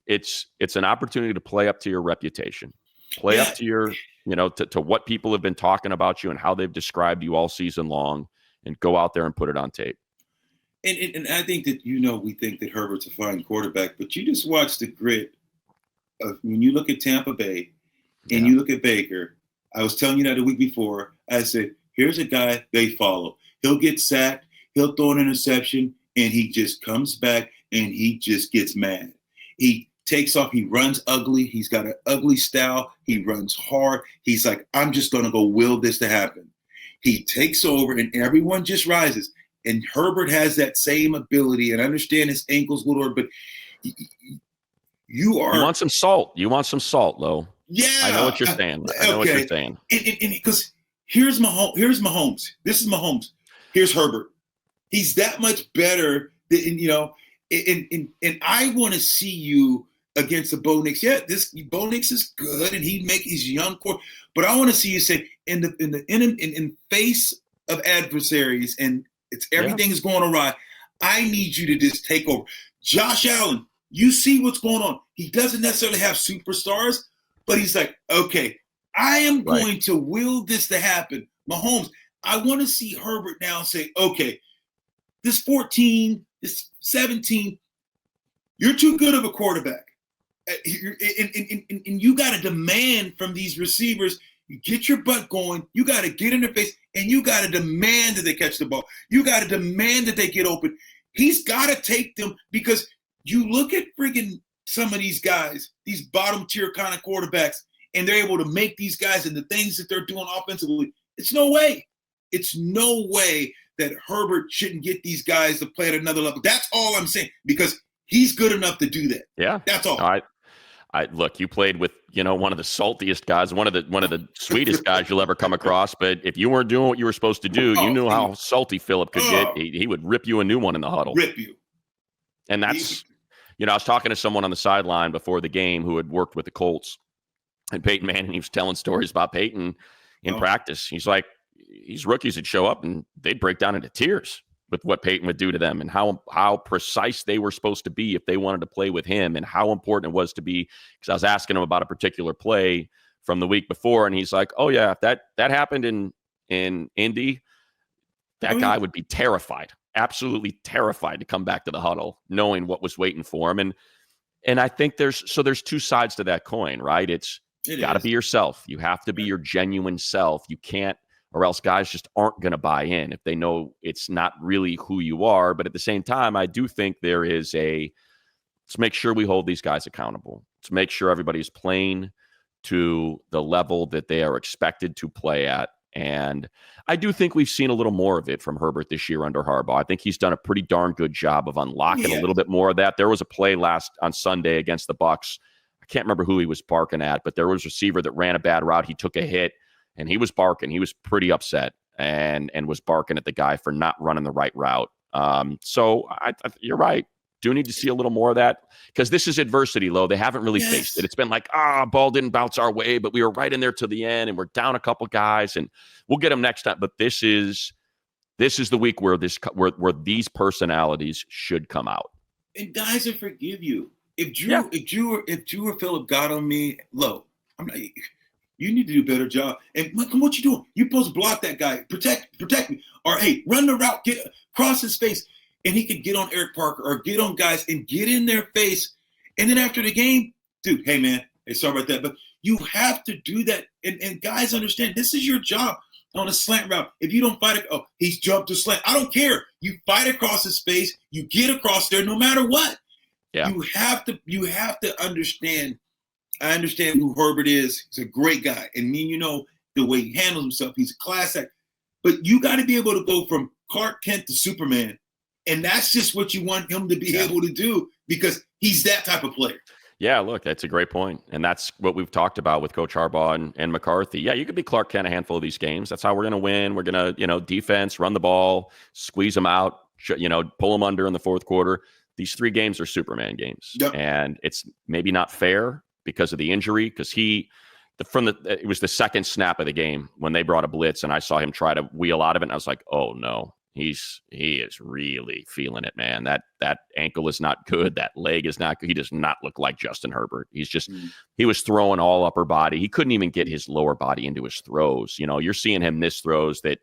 it's an opportunity to play up to your reputation, play up to your, to what people have been talking about you and how they've described you all season long, and go out there and put it on tape. And I think that, we think that Herbert's a fine quarterback, but you just watch the grit of when you look at Tampa Bay and you look at Baker. I was telling you that a week before. I said, here's a guy they follow. He'll get sacked. He'll throw an interception, and he just comes back, and he just gets mad. He takes off. He runs ugly. He's got an ugly style. He runs hard. He's like, I'm just going to go will this to happen. He takes over, and everyone just rises. And Herbert has that same ability. And I understand his ankle's a little hard, but You want some salt. You want some salt, Lo. Yeah. I know what you're saying. I know what you're saying. Because here's Mahomes. This is Mahomes. Here's Herbert. He's that much better than, and I want to see you against the Bo Nix. Yeah, this Bo Nix is good, and he's young core. But I want to see you say in face of adversaries, and everything is going awry. I need you to just take over. Josh Allen, you see what's going on. He doesn't necessarily have superstars, but he's like, okay, I am going to will this to happen. Mahomes, I want to see Herbert now say, okay, this 14, this 17, you're too good of a quarterback. And you got to demand from these receivers, you get your butt going, you got to get in their face, and you got to demand that they catch the ball. You got to demand that they get open. He's got to take them, because you look at friggin' some of these guys, these bottom tier kind of quarterbacks, and they're able to make these guys and the things that they're doing offensively. It's no way that Herbert shouldn't get these guys to play at another level. That's all I'm saying, because he's good enough to do that. Yeah. That's all. I look, you played with, one of the saltiest guys, one of the sweetest guys you'll ever come across. But if you weren't doing what you were supposed to do, you knew how salty Phillip could get. He would rip you a new one in the huddle. Rip you. And that's, I was talking to someone on the sideline before the game who had worked with the Colts, and Peyton Manning, he was telling stories about Peyton in practice. He's like, these rookies would show up and they'd break down into tears with what Peyton would do to them, and how precise they were supposed to be if they wanted to play with him, and how important it was to be. Because I was asking him about a particular play from the week before, and he's like, oh yeah, if that happened in Indy, that guy would be terrified, absolutely terrified to come back to the huddle, knowing what was waiting for him. And I think there's two sides to that coin, right? It got to be yourself. You have to be your genuine self. You can't, or else guys just aren't going to buy in if they know it's not really who you are. But at the same time, I do think there is let's make sure we hold these guys accountable. Let's make sure everybody's playing to the level that they are expected to play at. And I do think we've seen a little more of it from Herbert this year under Harbaugh. I think he's done a pretty darn good job of unlocking a little bit more of that. There was a play on Sunday against the Bucs. I can't remember who he was barking at, but there was a receiver that ran a bad route. He took a hit, and he was barking. He was pretty upset and was barking at the guy for not running the right route. So you're right. Do need to see a little more of that, because this is adversity, Lo. They haven't really faced it. It's been like, ball didn't bounce our way, but we were right in there to the end, and we're down a couple guys, and we'll get them next time. But this is the week where these personalities should come out. And guys will forgive you. If Drew or Phillip got on me, Lo, I'm not. You need to do a better job. And what you doing? You're supposed to block that guy. Protect me. Or, hey, run the route. Get across his face. And he could get on Eric Parker or get on guys and get in their face. And then after the game, dude, hey, man, hey, sorry about that. But you have to do that. And guys understand this is your job on a slant route. If you don't fight it, he's jumped to slant. I don't care. You fight across his face. You get across there no matter what. Yeah. You have to understand. I understand who Herbert is. He's a great guy. And the way he handles himself, he's a class act. But you got to be able to go from Clark Kent to Superman. And that's just what you want him to be able to do, because he's that type of player. Yeah, look, that's a great point. And that's what we've talked about with Coach Harbaugh and McCarthy. Yeah, you could be Clark Kent a handful of these games. That's how we're going to win. We're going to, defense, run the ball, squeeze them out, pull them under in the fourth quarter. These 3 games are Superman games. Yep. And it's maybe not fair because of the injury, because it was the second snap of the game when they brought a blitz, and I saw him try to wheel out of it, and I was like, oh no. He is really feeling it, man. That ankle is not good. That leg is not good. He does not look like Justin Herbert. He's just he was throwing all upper body. He couldn't even get his lower body into his throws. You're seeing him miss throws that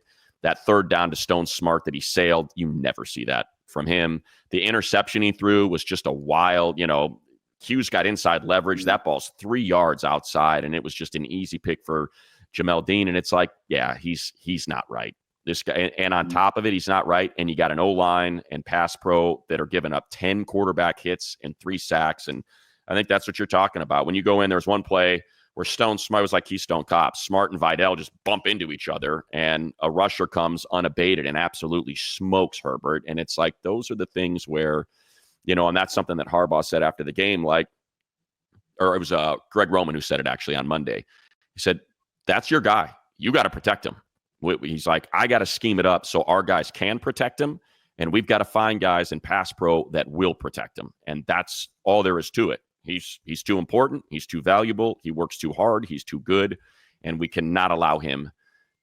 third down to Stone Smart that he sailed. You never see that from him. The interception he threw was just a wild, Hughes got inside leverage. That ball's 3 yards outside, and it was just an easy pick for Jamel Dean. And it's like, yeah, he's not right. This guy, and on top of it, he's not right. And you got an O-line and pass pro that are giving up 10 quarterback hits and 3 sacks. And I think that's what you're talking about. When you go in, there's one play where Stone Smart was like Keystone Cops. Smart and Vidal just bump into each other, and a rusher comes unabated and absolutely smokes Herbert. And it's like, those are the things where, and that's something that Harbaugh said after the game, like, or it was Greg Roman who said it actually on Monday. He said, that's your guy. You got to protect him. He's like, I got to scheme it up so our guys can protect him, and we've got to find guys in pass pro that will protect him. And that's all there is to it. He's too important. He's too valuable. He works too hard. He's too good. And we cannot allow him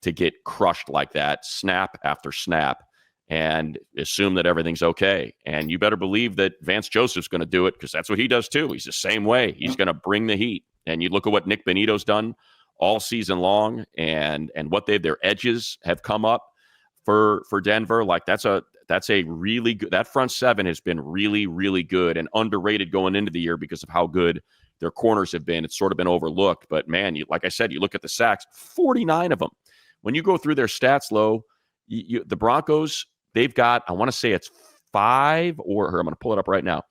to get crushed like that, snap after snap, and assume that everything's okay. And you better believe that Vance Joseph's going to do it, because that's what he does too. He's the same way. He's going to bring the heat. And you look at what Nick Benito's done all season long, and what their edges have come up for Denver. Like that's a really good, that front seven has been really, really good and underrated going into the year because of how good their corners have been. It's sort of been overlooked, but man, like I said, you look at the sacks, 49 of them. When you go through their stats, the Broncos, they've got, I want to say it's 5, or I'm going to pull it up right now.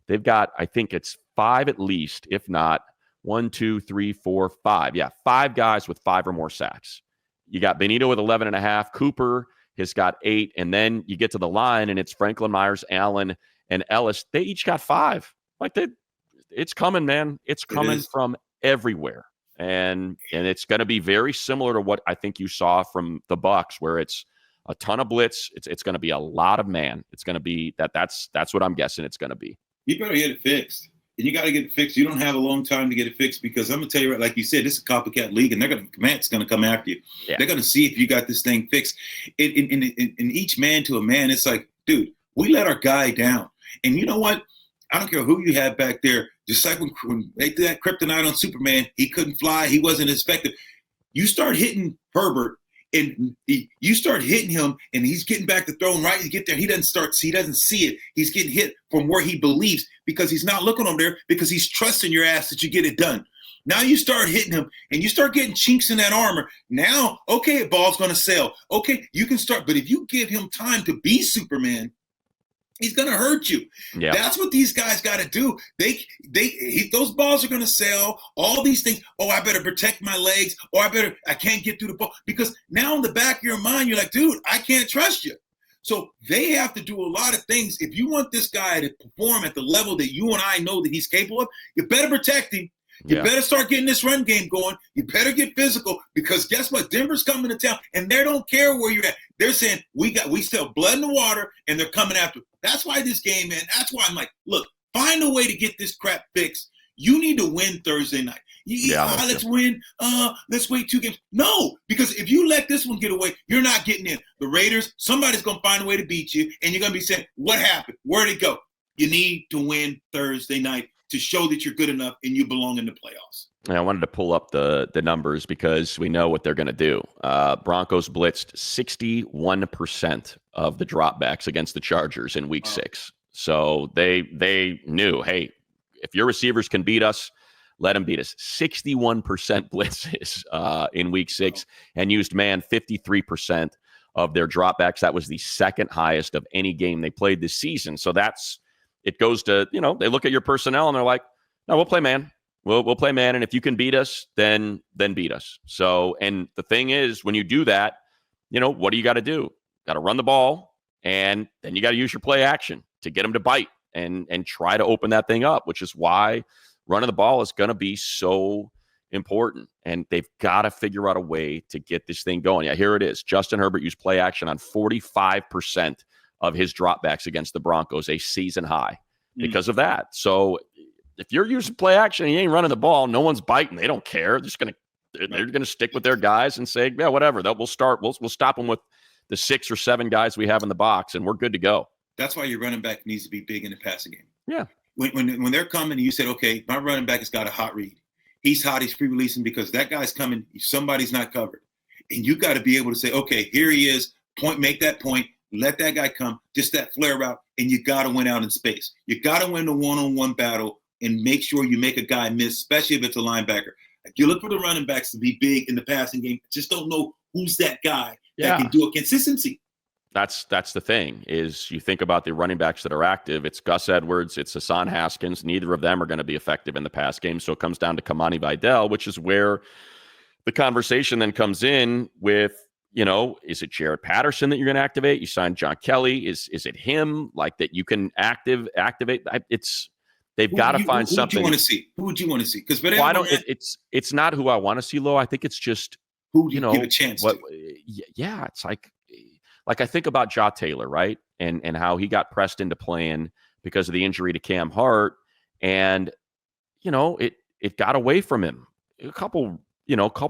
They've got, I think it's 5 at least, if not 1, 2, 3, 4, 5. Yeah, 5 guys with 5 or more sacks. You got Benito with 11.5. Cooper has got 8. And then you get to the line, and it's Franklin, Myers, Allen, and Ellis. They each got 5. Like, it's coming, man. It's coming from everywhere. And it's going to be very similar to what I think you saw from the Bucs, where it's a ton of blitz. It's going to be a lot of man. It's going to be that's what I'm guessing it's going to be. You better get it fixed. And you got to get it fixed. You don't have a long time to get it fixed, because I'm going to tell you, like you said, this is a copycat league, and Matt's going to come after you. Yeah. They're going to see if you got this thing fixed. In each man to a man, it's like, dude, we let our guy down. And you know what? I don't care who you have back there. Just like when they did that kryptonite on Superman, he couldn't fly. He wasn't as effective. You start hitting Herbert, and you start hitting him, and he's getting back to throwing right. You get there, he doesn't see it. He's getting hit from where he believes, because he's not looking over there, because he's trusting your ass that you get it done. Now you start hitting him, and you start getting chinks in that armor. Now, okay, ball's going to sail. Okay, you can start. But if you give him time to be Superman, he's going to hurt you. Yeah. That's what these guys got to do. Those balls are going to sail, all these things. Oh, I better protect my legs. Or I can't get through the ball. Because now in the back of your mind, you're like, dude, I can't trust you. So they have to do a lot of things. If you want this guy to perform at the level that you and I know that he's capable of, you better protect him. You better start getting this run game going. You better get physical, because guess what? Denver's coming to town, and they don't care where you're at. They're saying we still blood in the water, and they're coming after. That's why this game, man. That's why I'm like, look, find a way to get this crap fixed. You need to win Thursday night. Let's win. Let's wait 2 games. No, because if you let this one get away, you're not getting in. The Raiders, somebody's going to find a way to beat you, and you're going to be saying, what happened? Where'd it go? You need to win Thursday night to show that you're good enough and you belong in the playoffs. I wanted to pull up the numbers, because we know what they're going to do. Broncos blitzed 61% of the dropbacks against the Chargers in Week 6. So they knew, hey, if your receivers can beat us, let them beat us. 61% blitzes in Week 6, and used man 53% of their dropbacks. That was the second highest of any game they played this season. So it goes to, they look at your personnel and they're like, no, we'll play man. We'll play man. And if you can beat us, then beat us. So, and the thing is, when you do that, what do you got to do? Got to run the ball, and then you got to use your play action to get them to bite and try to open that thing up, which is why running the ball is going to be so important. And they've got to figure out a way to get this thing going. Yeah, here it is. Justin Herbert used play action on 45% of his dropbacks against the Broncos, a season high, because of that. So if you're using play action and you ain't running the ball, no one's biting. They don't care. They're gonna stick with their guys and say, yeah, whatever. We'll stop them with the 6 or 7 guys we have in the box, and we're good to go. That's why your running back needs to be big in the passing game. Yeah. When they're coming, and you said, okay, my running back has got a hot read. He's hot. He's free-releasing, because that guy's coming. Somebody's not covered, and you got to be able to say, okay, here he is. Make that point. Let that guy come, just that flare route, and you got to win out in space. You got to win the one-on-one battle and make sure you make a guy miss, especially if it's a linebacker. Like, you look for the running backs to be big in the passing game. Just don't know who's that guy that can do a consistency. That's the thing, is you think about the running backs that are active. It's Gus Edwards. It's Hassan Haskins. Neither of them are going to be effective in the pass game. So it comes down to Kamani Vidal, which is where the conversation then comes in with, is it Jared Patterson that you're going to activate? You signed John Kelly. Is it him, like, that you can activate? They've got to find who would you something. want to see? Who would you want to see? Because Well, I don't. It's not who I want to see, Lo. I think it's just who do you give a chance to? Yeah, it's like I think about Ja Taylor, right? And how he got pressed into playing because of the injury to Cam Hart, and it got away from him. A couple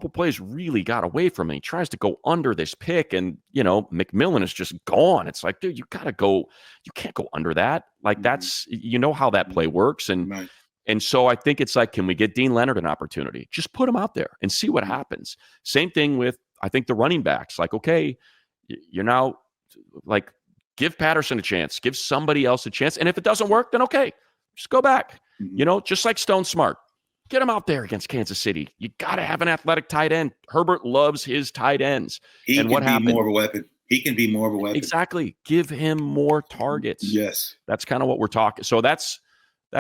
plays really got away from him. He tries to go under this pick, and McMillan is just gone. It's like, dude, you gotta go. You can't go under that. Like that's how that play works, and. Right. And so I think it's like, can we get Dean Leonard an opportunity? Just put him out there and see what happens. Same thing with, I think, the running backs. Like, okay, you're now like, give Patterson a chance, give somebody else a chance. And if it doesn't work, then okay, just go back. Just like Stone Smart. Get him out there against Kansas City. You got to have an athletic tight end. Herbert loves his tight ends. And what happened? More of a weapon. He can be more of a weapon. Exactly. Give him more targets. Yes. That's kind of what we're talking. So that's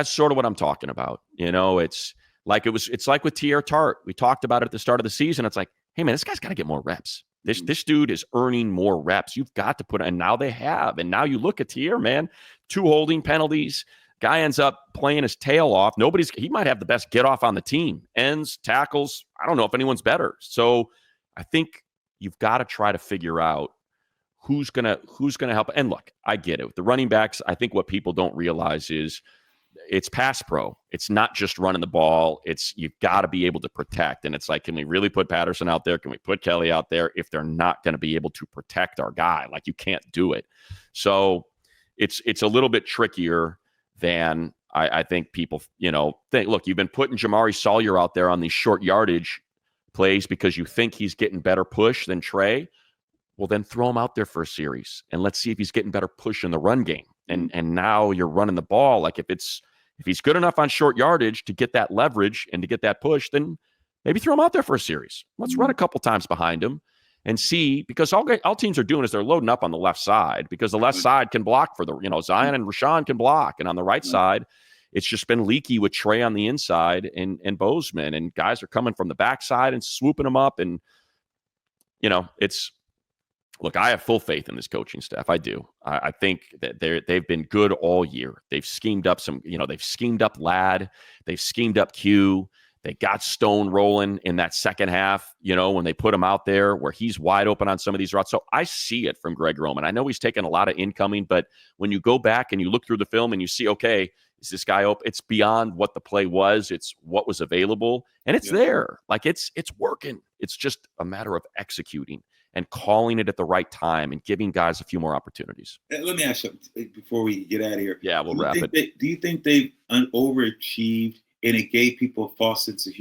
sort of what I'm talking about. It's like it's like with Tier Tart. We talked about it at the start of the season. It's like, hey man, this guy's got to get more reps. This dude is earning more reps. You've got to put it, and now they have. And now you look at Tier, man, 2 holding penalties. Guy ends up playing his tail off. He might have the best get off on the team. Ends, tackles. I don't know if anyone's better. So I think you've got to try to figure out who's gonna help. And look, I get it. With the running backs, I think what people don't realize is it's pass pro. It's not just running the ball. You've got to be able to protect. And it's like, can we really put Patterson out there? Can we put Kelly out there if they're not going to be able to protect our guy? Like, you can't do it. So it's a little bit trickier than I think people, think. Look, you've been putting Jamari Sawyer out there on these short yardage plays because you think he's getting better push than Trey. Well, then throw him out there for a series and let's see if he's getting better push in the run game. And now you're running the ball. Like if he's good enough on short yardage to get that leverage and to get that push, then maybe throw him out there for a series. Let's run a couple times behind him and see, because all teams are doing is they're loading up on the left side because the left side can block for Zion and Rashawn can block. And on the right side, it's just been leaky with Trey on the inside and Bozeman, and guys are coming from the backside and swooping them up. And, look, I have full faith in this coaching staff. I do. I think that they've been good all year. They've schemed up they've schemed up Ladd. They've schemed up Q. They got Stone rolling in that second half, when they put him out there where he's wide open on some of these routes. So I see it from Greg Roman. I know he's taken a lot of incoming, but when you go back and you look through the film and you see, okay, is this guy open? It's beyond what the play was. It's what was available. And it's there. Like it's working. It's just a matter of executing and calling it at the right time and giving guys a few more opportunities. Let me ask you before we get out of here. Yeah, we'll wrap it. Do you think they've overachieved and it gave people a false sense of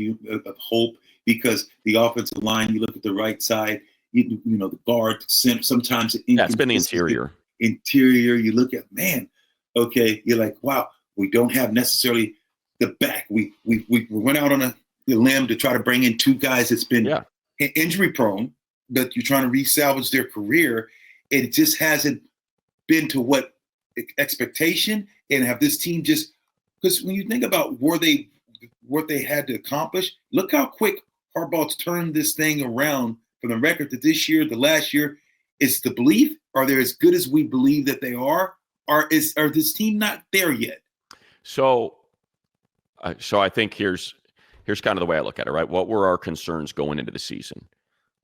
hope because the offensive line, you look at the right side, the guard, center, sometimes it's been the interior. Interior, you look at, man, okay, you're like, wow, we don't have necessarily the back. We went out on a limb to try to bring in 2 guys that's been injury prone, that you're trying to resalvage their career. It just hasn't been to what expectation, and have this team just, because when you think about what they had to accomplish, look how quick Harbaugh's turned this thing around from the record to this year, the last year. Is the Bleav, are they as good as we believe that they are? Are this team not there yet? So I think here's kind of the way I look at it, right? What were our concerns going into the season?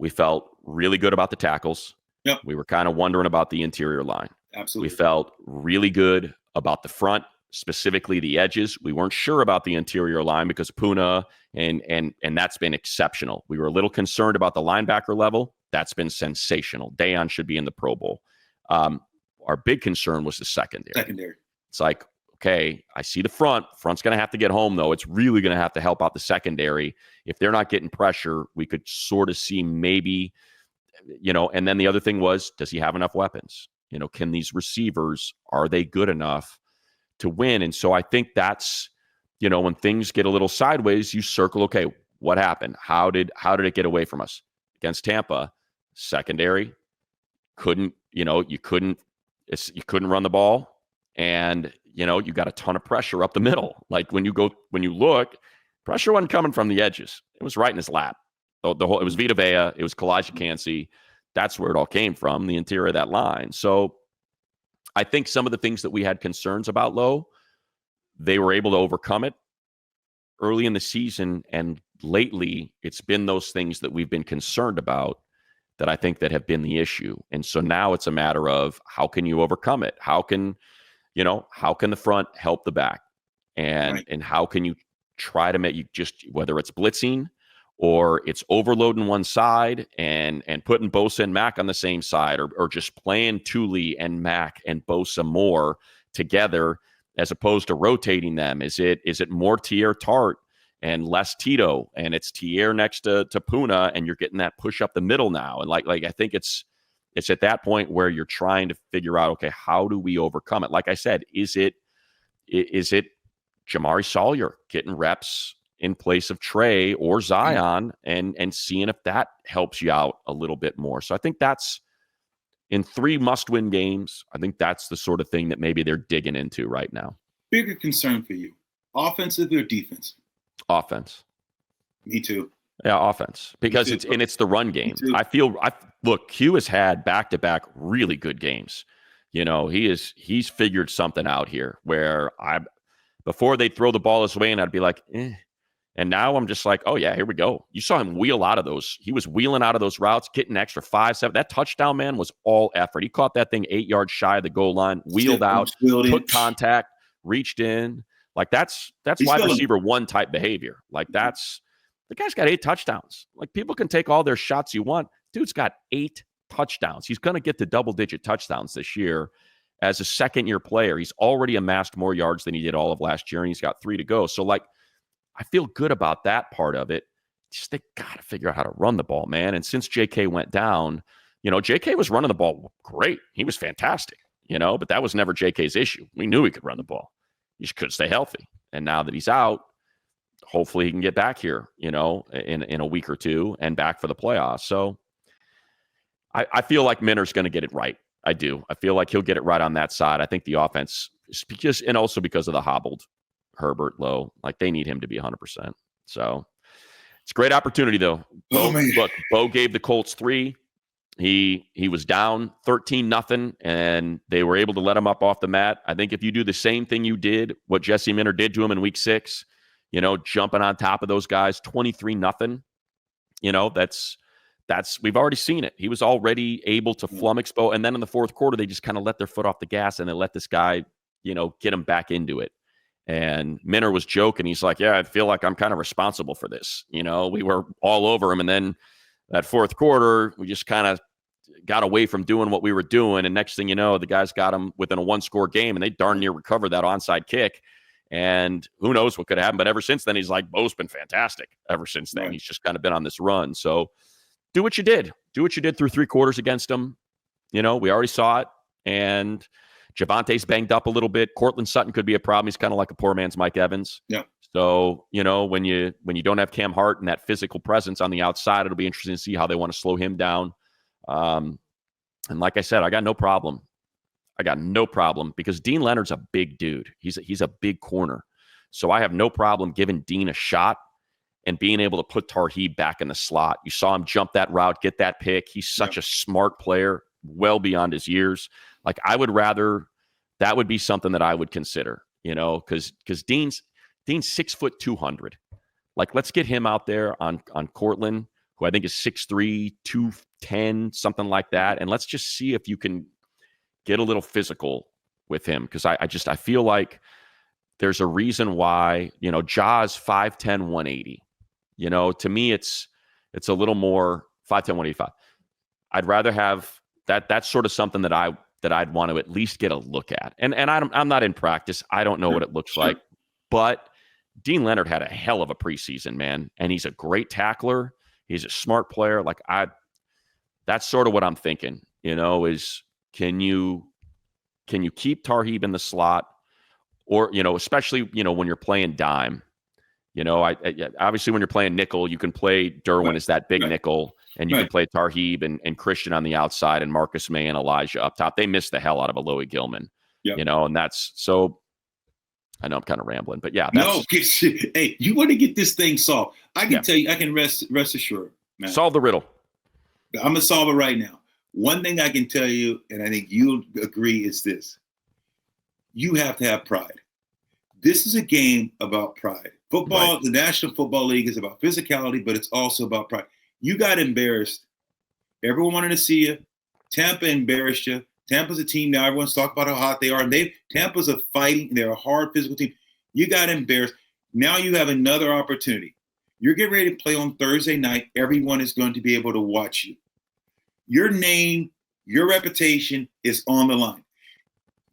We felt really good about the tackles. Yep. We were kind of wondering about the interior line. Absolutely. We felt really good about the front, specifically the edges. We weren't sure about the interior line because Puna and that's been exceptional. We were a little concerned about the linebacker level. That's been sensational. Dayon should be in the Pro Bowl. Our big concern was the secondary. It's like, okay, I see the front. Front's going to have to get home, though. It's really going to have to help out the secondary. If they're not getting pressure, we could sort of see maybe, and then the other thing was, does he have enough weapons? Can these receivers, are they good enough to win? And so I think that's, when things get a little sideways, you circle, okay, what happened? How did it get away from us? Against Tampa, secondary, you couldn't run the ball. And, you got a ton of pressure up the middle. Like when you look, pressure wasn't coming from the edges. It was right in his lap. It was Vita Vea. It was Kalijah Kancey. That's where it all came from, the interior of that line. So I think some of the things that we had concerns about, they were able to overcome it early in the season, and lately it's been those things that we've been concerned about that I think that have been the issue. And so now it's a matter of how can you overcome it? How can the front help the back? And how can you try to make you just, whether it's blitzing or it's overloading one side and putting Bosa and Mac on the same side, or just playing Thule and Mac and Bosa more together as opposed to rotating them? Is it more Tier Tart and less Tito, and it's Tier next to Puna, and you're getting that push up the middle now? And like I think it's at that point where you're trying to figure out, okay, how do we overcome it? Like I said, is it Jamari Sawyer getting reps in place of Trey or Zion, and seeing if that helps you out a little bit more? So I think that's, in 3 must-win games, I think that's the sort of thing that maybe they're digging into right now. Bigger concern for you, offensive or defense? Offense. Me too. Yeah, offense, because it's the run game. Look, Q has had back-to-back really good games. He's figured something out here where before they'd throw the ball his way and I'd be like, eh. And now I'm just like, oh yeah, here we go. You saw him wheel out of those. He was wheeling out of those routes, getting extra 5, 7. That touchdown, man, was all effort. He caught that thing 8 yards shy of the goal line, wheeled out, took contact, reached in. Like that's wide receiver 1 type behavior. Like the guy's got 8 touchdowns. Like, people can take all their shots you want. Dude's got 8 touchdowns. He's going to get to double-digit touchdowns this year as a second-year player. He's already amassed more yards than he did all of last year, and he's got 3 to go. So, I feel good about that part of it. Just they got to figure out how to run the ball, man. And since JK went down, JK was running the ball great. He was fantastic, but that was never JK's issue. We knew he could run the ball. He just couldn't stay healthy. And now that he's out, hopefully he can get back here, in a week or 2 and back for the playoffs. So I feel like Minter's going to get it right. I do. I feel like he'll get it right on that side. I think the offense, and also because of the hobbled Herbert low, like they need him to be 100%. So it's a great opportunity though. Bo gave the Colts 3. He was down 13-0, and they were able to let him up off the mat. I think if you do the same thing you did, what Jesse Minter did to him in week 6, jumping on top of those guys, 23-0, that's we've already seen it. He was already able to flummox Bo, and then in the fourth quarter, they just kind of let their foot off the gas and they let this guy, get him back into it. And Minter was joking. He's like, yeah, I feel like I'm kind of responsible for this. We were all over him. And then that fourth quarter, we just kind of got away from doing what we were doing. And next thing you know, the guys got him within a 1-score game, and they darn near recovered that onside kick. And who knows what could happen. But ever since then, he's like, Bo's been fantastic ever since then. Right. He's just kind of been on this run. So do what you did. Do what you did through 3 quarters against him. We already saw it. And Javante's banged up a little bit. Cortland Sutton could be a problem. He's kind of like a poor man's Mike Evans. Yeah. So, when you don't have Cam Hart and that physical presence on the outside, it'll be interesting to see how they want to slow him down. And like I said, I got no problem. Because Dean Leonard's a big dude. He's a big corner. So I have no problem giving Dean a shot and being able to put Tarheeb back in the slot. You saw him jump that route, get that pick. He's such a smart player, well beyond his years. Like, I would rather, that would be something that I would consider, because Dean's 6 foot 200. Like, let's get him out there on Cortland, who I think is 6'3", 210, something like that. And let's just see if you can get a little physical with him. Because I feel like there's a reason why, Ja's 5'10", 180. To me, it's a little more 5'10", 185. I'd rather have that. That's sort of something that I'd want to at least get a look at. And I'm not in practice. I don't know what it looks like. But Dean Leonard had a hell of a preseason, man. And he's a great tackler. He's a smart player. Like, that's sort of what I'm thinking, is can you keep Tarheeb in the slot, or, especially, when you're playing dime, obviously when you're playing nickel, you can play Derwin as that big nickel, and you can play Tarheeb and Christian on the outside, and Marcus May and Elijah up top. They missed the hell out of Alohi Gilman, and that's so. I know I'm kind of rambling, but yeah. No, hey, you want to get this thing solved? I can tell you, I can rest assured, man. Solve the riddle. I'm gonna solve it right now. One thing I can tell you, and I think you'll agree, is this: you have to have pride. This is a game about pride. Football, Right. the National Football League is about physicality, but it's also about pride. You got embarrassed. Everyone wanted to see you. Tampa embarrassed you. Tampa's a team now. Everyone's talking about how hot they are. And Tampa's a fighting. They're a hard physical team. You got embarrassed. Now you have another opportunity. You're getting ready to play on Thursday night. Everyone is going to be able to watch you. Your name, your reputation is on the line.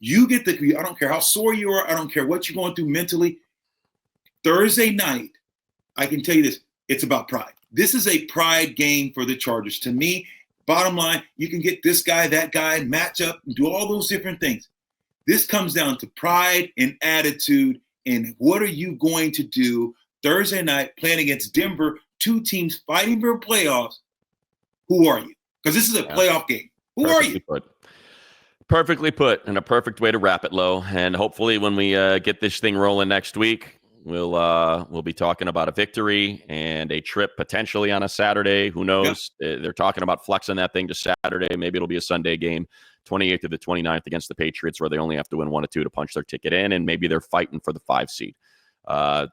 You get I don't care how sore you are. I don't care what you're going through mentally. Thursday night, I can tell you this, it's about pride. This is a pride game for the Chargers. To me, bottom line, you can get this guy, that guy, match up, and do all those different things. This comes down to pride and attitude, and what are you going to do Thursday night playing against Denver, two teams fighting for playoffs? Who are you? Because this is a playoff game. Who are you? Perfectly put, and a perfect way to wrap it, Lo. And hopefully when we get this thing rolling next week, we'll be talking about a victory and a trip potentially on a Saturday. Who knows? Yep. They're talking about flexing that thing to Saturday. Maybe it'll be a Sunday game, 28th to the 29th against the Patriots, where they only have to win 1 or 2 to punch their ticket in, and maybe they're fighting for the 5 seed.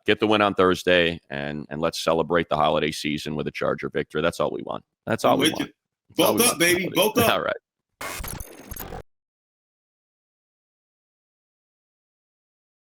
Get the win on Thursday, and let's celebrate the holiday season with a Charger victory. That's all we want. That's all we want. Both up, baby. Both up. All right.